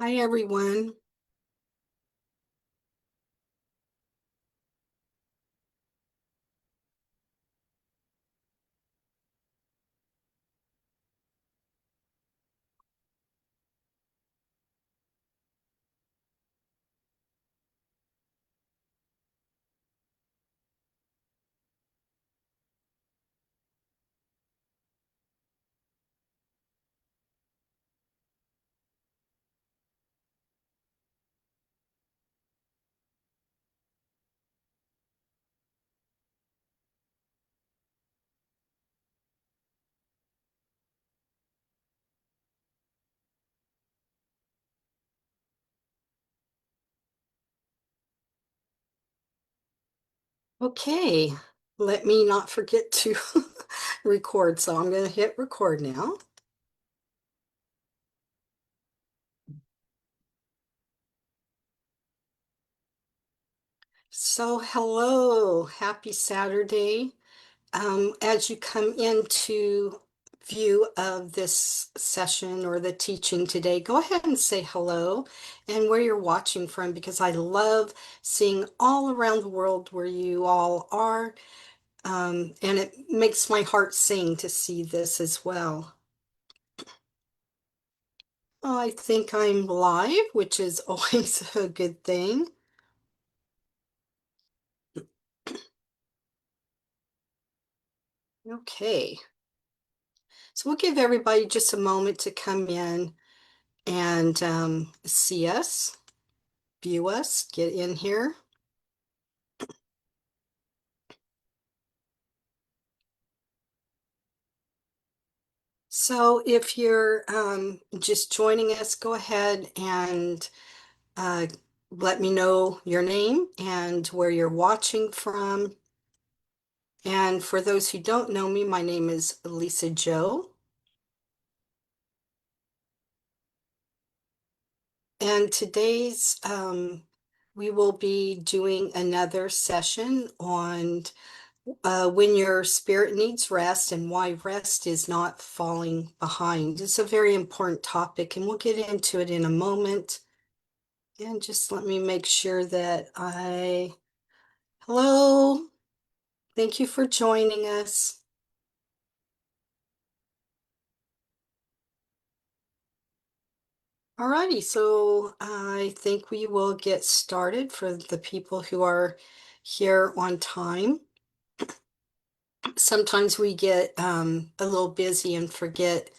Hi, everyone. Okay, let me not forget to record. So I'm going to hit record now. So, hello, happy Saturday. As you come into view of this session or the teaching today, go ahead and say hello and where you're watching from because I love seeing all around the world where you all are. And it makes my heart sing to see this as well. I think I'm live, which is always a good thing. Okay, so we'll give everybody just a moment to come in and see us, view us, get in here. So if you're just joining us, go ahead and uh, let me know your name and where you're watching from. And for those who don't know me, my name is Lisa Joe. And we will be doing another session on when your spirit needs rest and why rest is not falling behind. It's a very important topic, and we'll get into it in a moment. And just let me make sure hello, thank you for joining us. Alrighty, so I think we will get started for the people who are here on time. Sometimes we get a little busy and forget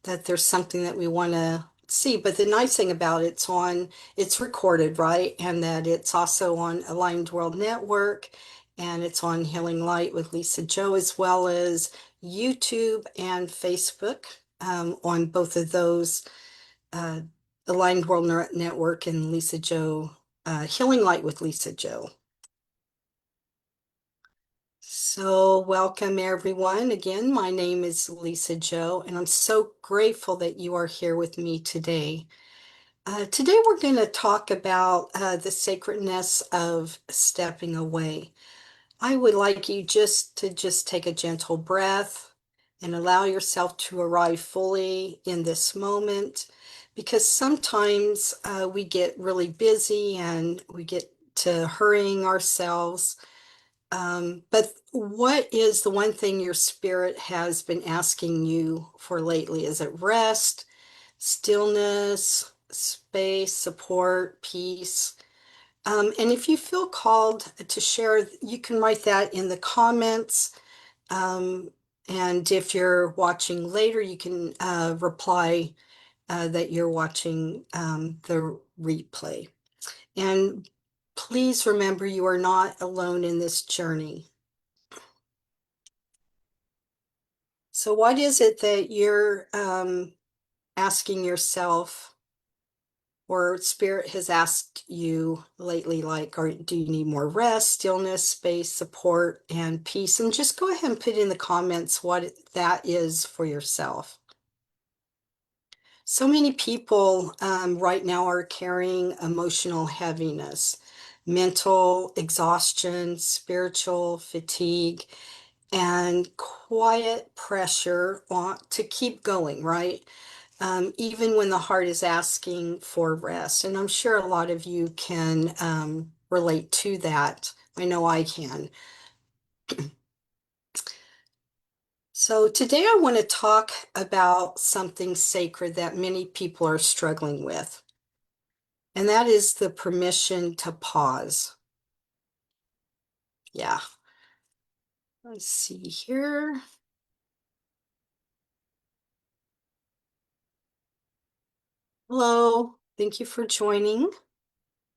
that there's something that we want to see. But the nice thing about it's recorded, right? And that it's also on Aligned World Network and it's on Healing Light with Lisa Joe, as well as YouTube and Facebook on both of those, uh, Aligned World Network and Lisa Joe, Healing Light with Lisa Joe. So, welcome everyone. Again, my name is Lisa Joe, and I'm so grateful that you are here with me today. Today, we're going to talk about the sacredness of stepping away. I would like you just take a gentle breath and allow yourself to arrive fully in this moment, because sometimes we get really busy and we get to hurrying ourselves, but what is the one thing your spirit has been asking you for lately? Is it rest, stillness, space, support, peace? And if you feel called to share, you can write that in the comments. Um, and if you're watching later, you can reply that you're watching the replay. And please remember, you are not alone in this journey. So what is it that you're asking yourself or spirit has asked you lately, like, or do you need more rest, stillness, space, support, and peace? And just go ahead and put in the comments what that is for yourself. So many people right now are carrying emotional heaviness, mental exhaustion, spiritual fatigue, and quiet pressure to keep going, right? even when the heart is asking for rest. And I'm sure a lot of you can relate to that. I know I can. So today I want to talk about something sacred that many people are struggling with, and that is the permission to pause. Yeah, let's see here. Hello, thank you for joining.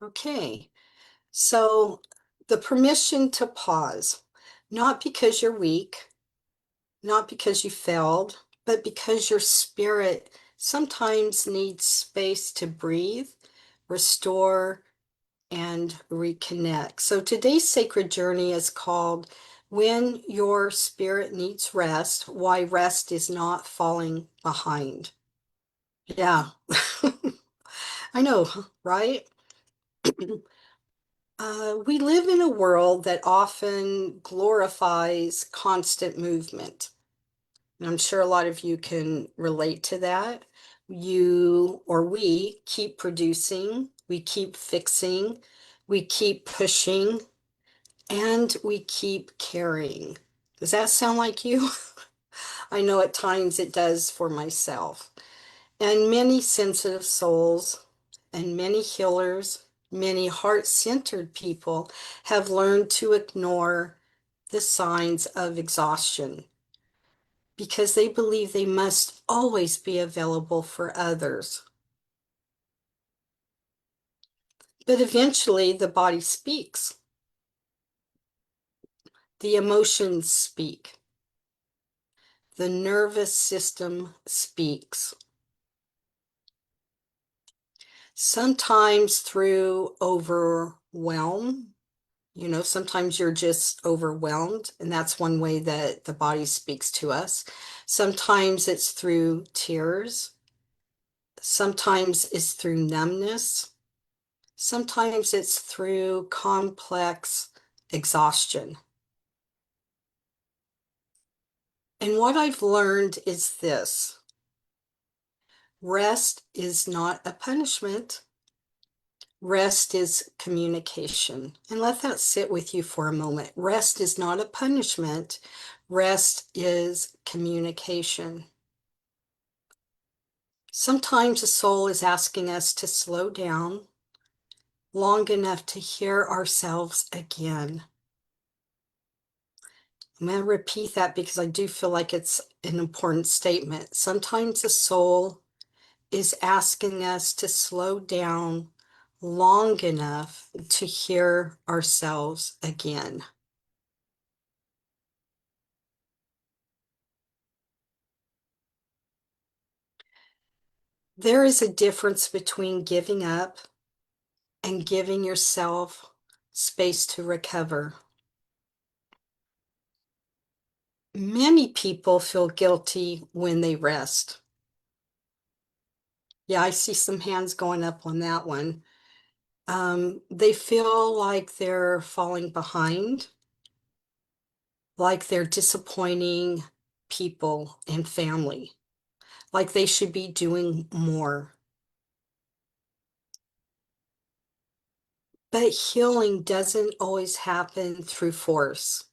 Okay, so the permission to pause, not because you're weak, not because you failed, but because your spirit sometimes needs space to breathe, restore, and reconnect. So today's sacred journey is called When Your Spirit Needs Rest, Why Rest is Not Falling Behind. Yeah, I know, right? We live in a world that often glorifies constant movement. And I'm sure a lot of you can relate to that. You or we keep producing, we keep fixing, we keep pushing, and we keep carrying. Does that sound like you? I know at times it does for myself. And many sensitive souls and many healers, many heart-centered people have learned to ignore the signs of exhaustion because they believe they must always be available for others. But eventually the body speaks, the emotions speak, the nervous system speaks. Sometimes through overwhelm, sometimes you're just overwhelmed, and that's one way that the body speaks to us. Sometimes it's through tears. Sometimes it's through numbness. Sometimes it's through complex exhaustion. And what I've learned is this: rest is not a punishment. Rest is communication. And let that sit with you for a moment. Rest is not a punishment. Rest is communication. Sometimes the soul is asking us to slow down long enough to hear ourselves again. I'm going to repeat that because I do feel like it's an important statement. Sometimes the soul is asking us to slow down long enough to hear ourselves again. There is a difference between giving up and giving yourself space to recover. Many people feel guilty when they rest. Yeah, I see some hands going up on that one. They feel like they're falling behind, like they're disappointing people and family, like they should be doing more. But healing doesn't always happen through force.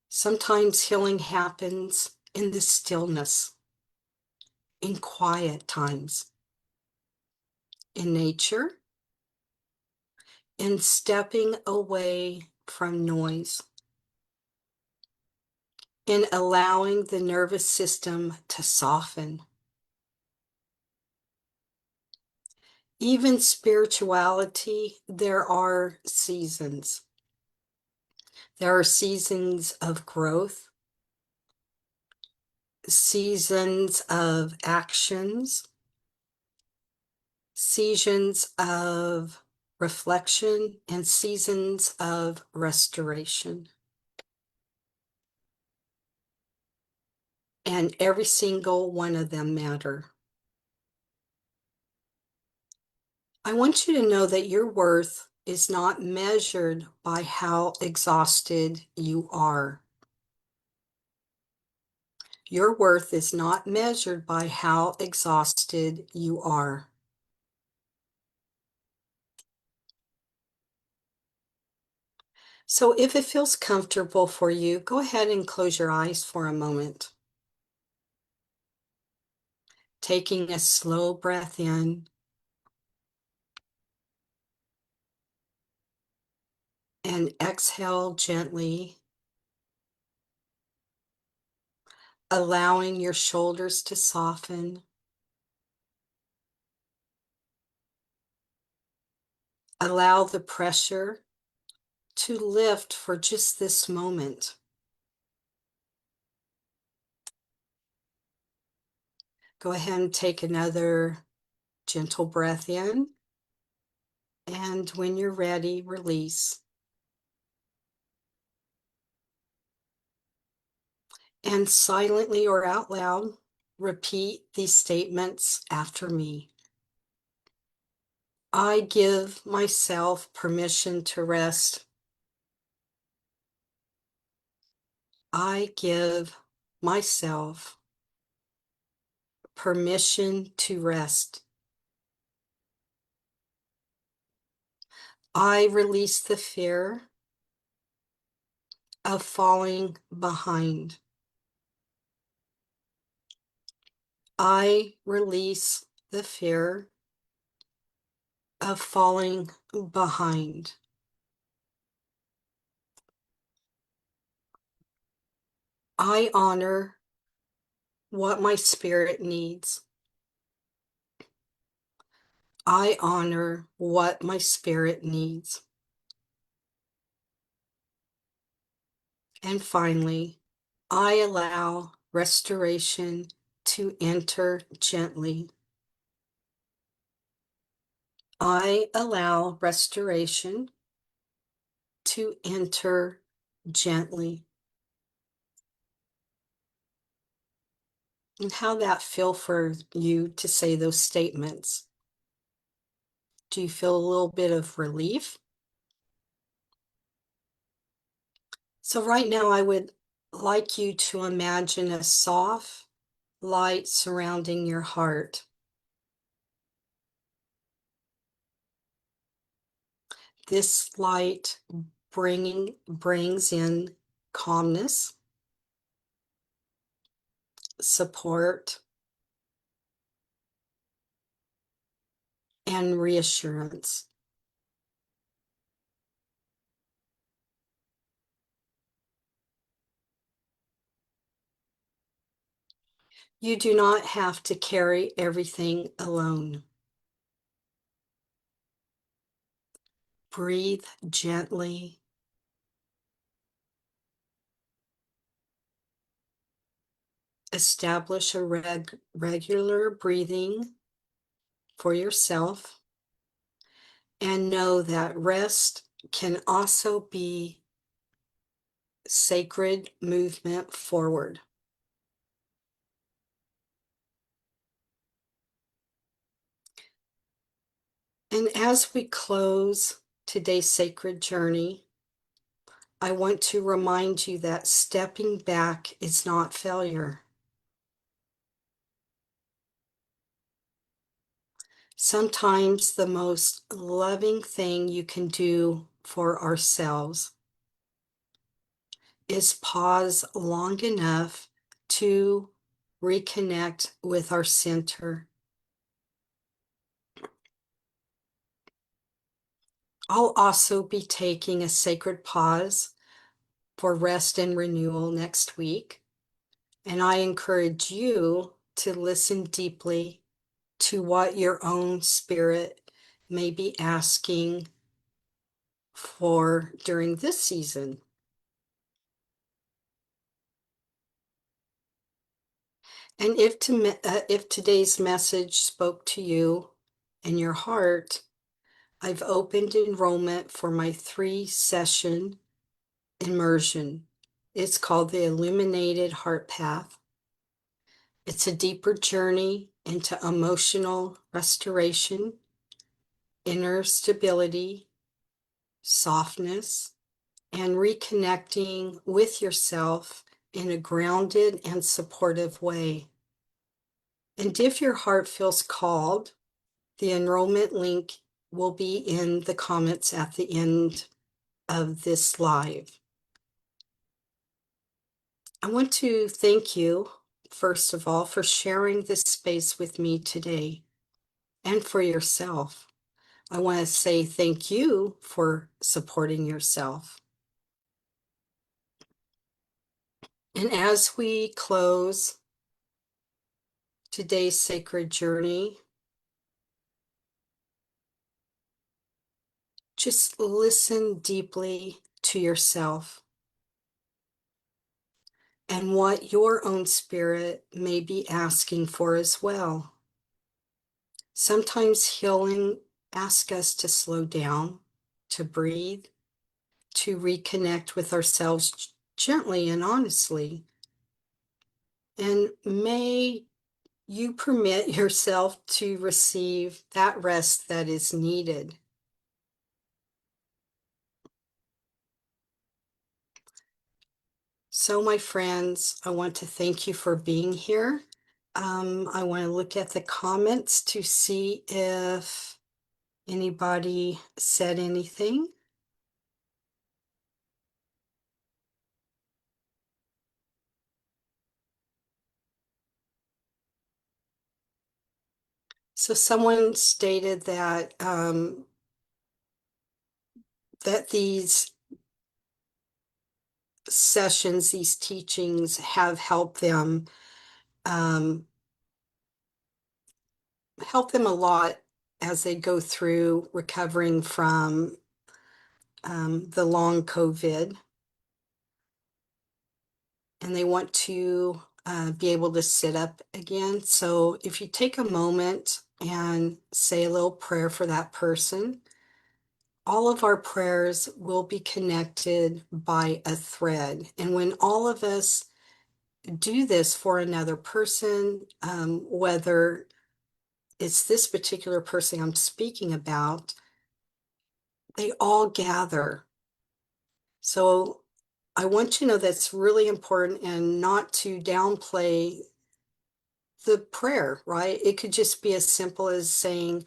Sometimes healing happens in the stillness, in quiet times, in nature, in stepping away from noise, in allowing the nervous system to soften. Even spirituality, there are seasons. There are seasons of growth, seasons of actions, seasons of reflection, and seasons of restoration. And every single one of them matter. I want you to know that your worth is not measured by how exhausted you are. Your worth is not measured by how exhausted you are. So if it feels comfortable for you, go ahead and close your eyes for a moment. Taking a slow breath in and exhale gently, allowing your shoulders to soften. Allow the pressure to lift for just this moment. Go ahead and take another gentle breath in, and when you're ready, release. And silently or out loud, repeat these statements after me. I give myself permission to rest. I give myself permission to rest. I release the fear of falling behind. I release the fear of falling behind. I honor what my spirit needs. I honor what my spirit needs. And finally, I allow restoration to enter gently. I allow restoration to enter gently. And how that feel for you to say those statements? Do you feel a little bit of relief? So right now I would like you to imagine a soft light surrounding your heart. This light brings in calmness, support, and reassurance. You do not have to carry everything alone. Breathe gently. Establish a regular breathing for yourself, and know that rest can also be sacred movement forward. And as we close today's sacred journey, I want to remind you that stepping back is not failure. Sometimes the most loving thing you can do for ourselves is pause long enough to reconnect with our center. I'll also be taking a sacred pause for rest and renewal next week, and I encourage you to listen deeply to what your own spirit may be asking for during this season. And if today's message spoke to you in your heart, I've opened enrollment for my 3-session immersion. It's called the Illuminated Heart Path. It's a deeper journey into emotional restoration, inner stability, softness, and reconnecting with yourself in a grounded and supportive way. And if your heart feels called, the enrollment link will be in the comments at the end of this live. I want to thank you, first of all, for sharing this space with me today and for yourself. I want to say thank you for supporting yourself. And as we close today's sacred journey, just listen deeply to yourself and what your own spirit may be asking for as well. Sometimes healing asks us to slow down, to breathe, to reconnect with ourselves gently and honestly. And may you permit yourself to receive that rest that is needed. So, my friends, I want to thank you for being here. I want to look at the comments to see if anybody said anything. So someone stated that that these sessions, these teachings have um, helped them a lot as they go through recovering from the long COVID, and they want to be able to sit up again. So if you take a moment and say a little prayer for that person, all of our prayers will be connected by a thread. And when all of us do this for another person, whether it's this particular person I'm speaking about, they all gather. So I want you to know that's really important and not to downplay the prayer, right? It could just be as simple as saying,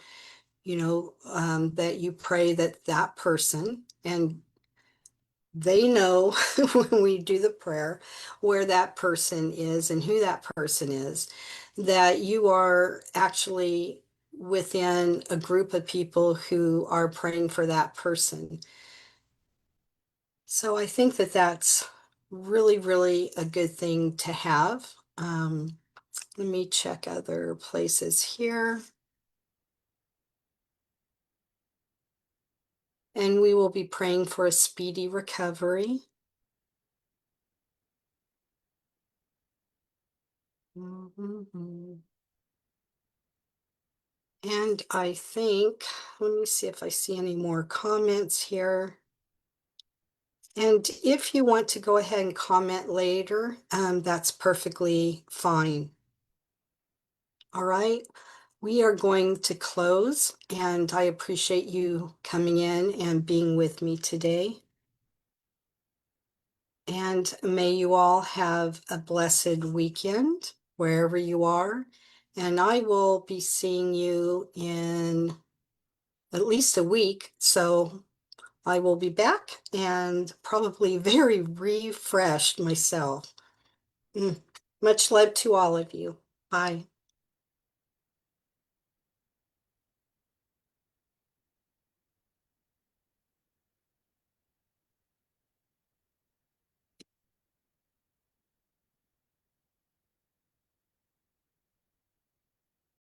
that you pray that that person, and they know when we do the prayer where that person is and who that person is, that you are actually within a group of people who are praying for that person. So I think that that's really, really a good thing to have. Let me check other places here. And we will be praying for a speedy recovery. Mhm. And I think, let me see if I see any more comments here. And if you want to go ahead and comment later, that's perfectly fine. All right. We are going to close, and I appreciate you coming in and being with me today. And may you all have a blessed weekend wherever you are. And I will be seeing you in at least a week. So I will be back and probably very refreshed myself. Mm. Much love to all of you. Bye.